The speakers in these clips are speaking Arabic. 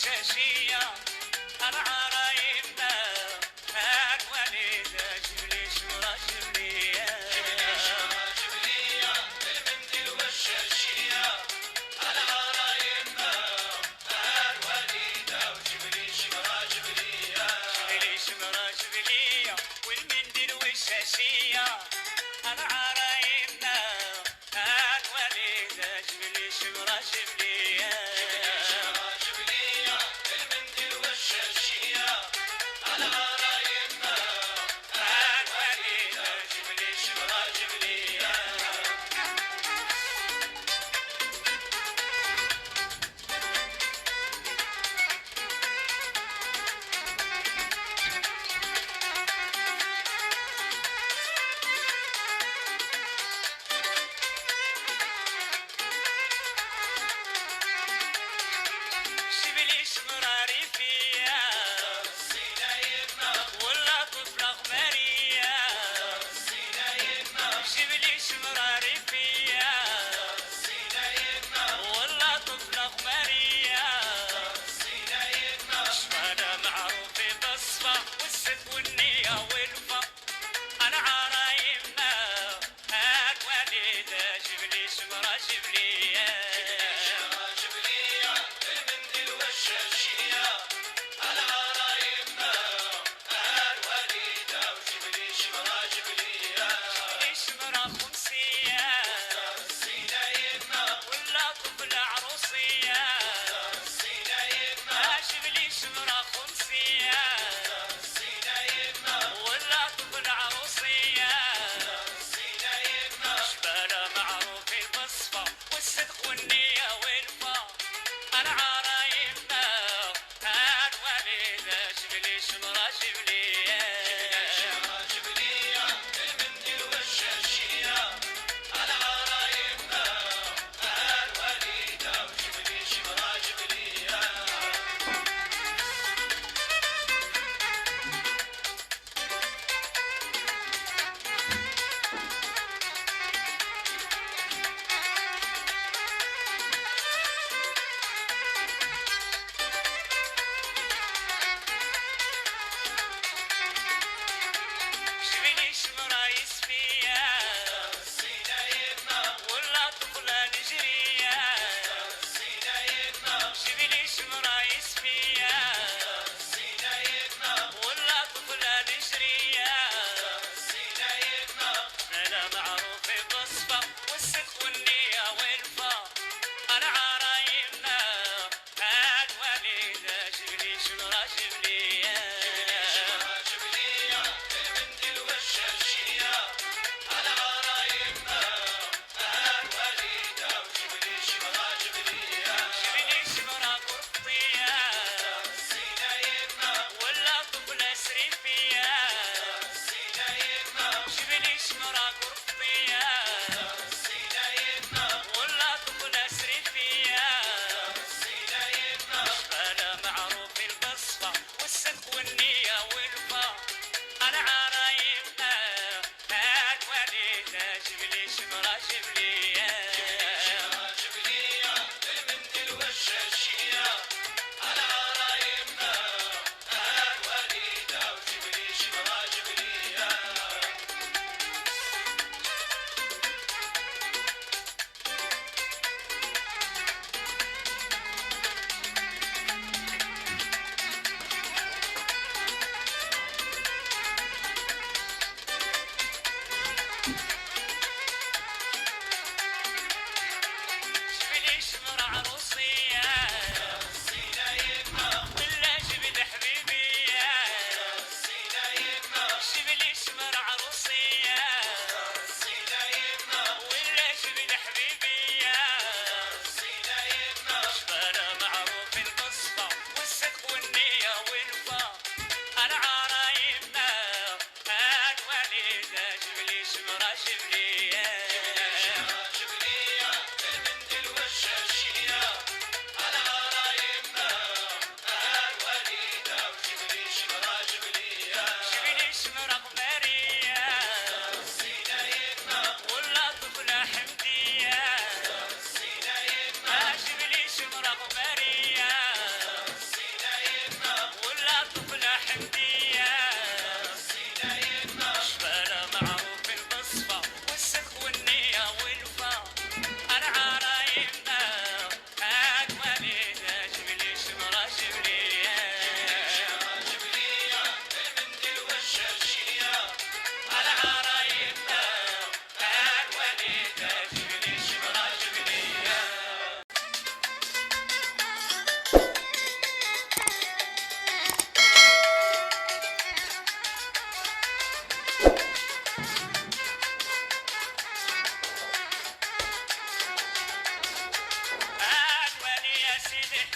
والشاشية العرايبنا الوليدة جبلي شمرة جبلية جبلي شمرة جبلية بالمنديل والشاشية العرايبنا الوليدة وجبلي شمرة جبلية جبلي شمرة جبلية والمنديل والشاشية العرايبنا الوليدة جبلي شمرة جبلية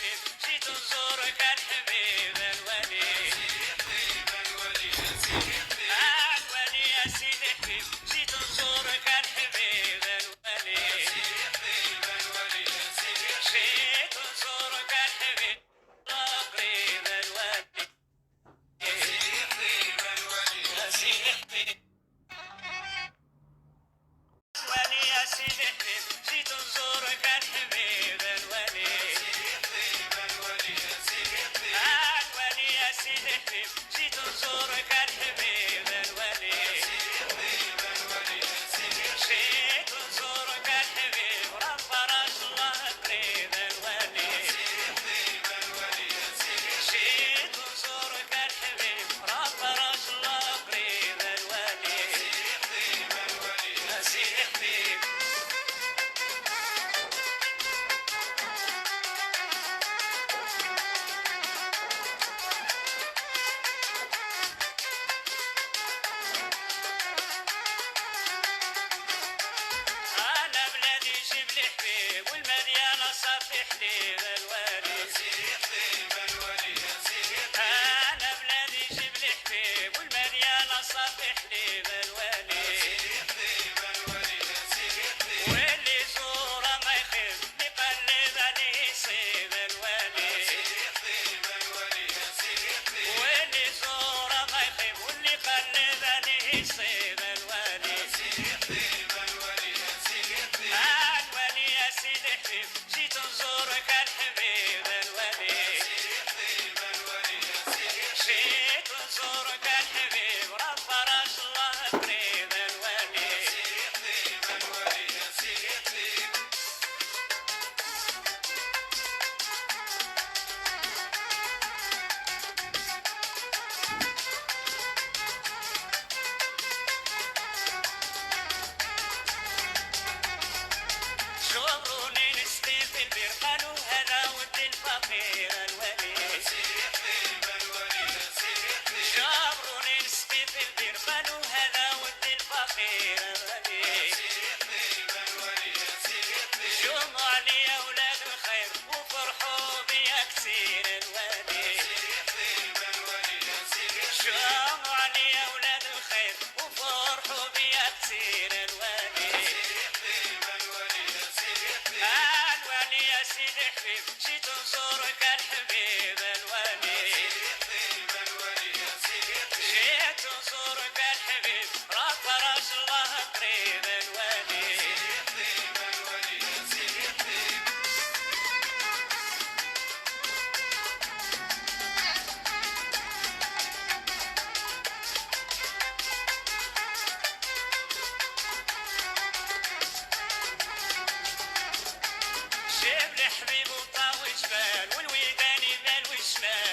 الحبيب جيت نزورك الحبيب الولي الولي يا سيدي حبيب جيت نزورك الحبيب الولي جيت نزورك الحبيب الله قريب الولي يا سيدي حبيب الولي يا سيدي حبيب جيت نزورك الحبيب الولي الولي يا سيدي حبيب جيت نزورك الحبيب الولي جيت نزورك الحبيب رب فرج الله قريب الولي جيت نزورك الحبيب رب فرج الله قريب الولي يا سيدي حبيب انا بلادي جيب لي حبيب والمديانه صافي حليب الوالي انا بلادي جيب لي حبيب والمديانه صافي حليب الوالي واللي زوره ما يخيب يقلب عليه يصيب الوالي واللي زوره ما يخيب واللي يقلب عليه يصيب الوالي الولي يا سيدي حبيب جيت نزورك الحبيب الولي جيت نزورك الحبيب رب فرج الله قريب الولي جبروني نسقي في البير قالوا هذا ود الفقير الولي جبروني نسقي في البير قالوا هذا ود الفقير الولي جمعوا علي اولاد الخير وفرحوا بيا كثير الولي جمعوا علي اولاد الخير وفرحوا بيا كثير الولي الولي يا سيدي حبيب جيت نزورك الحبيب الولي جيت نزورك الحبيب رب فرج الله قريب الولي جيب لي حبيب وطاوي جبال والويدان يبال وشمال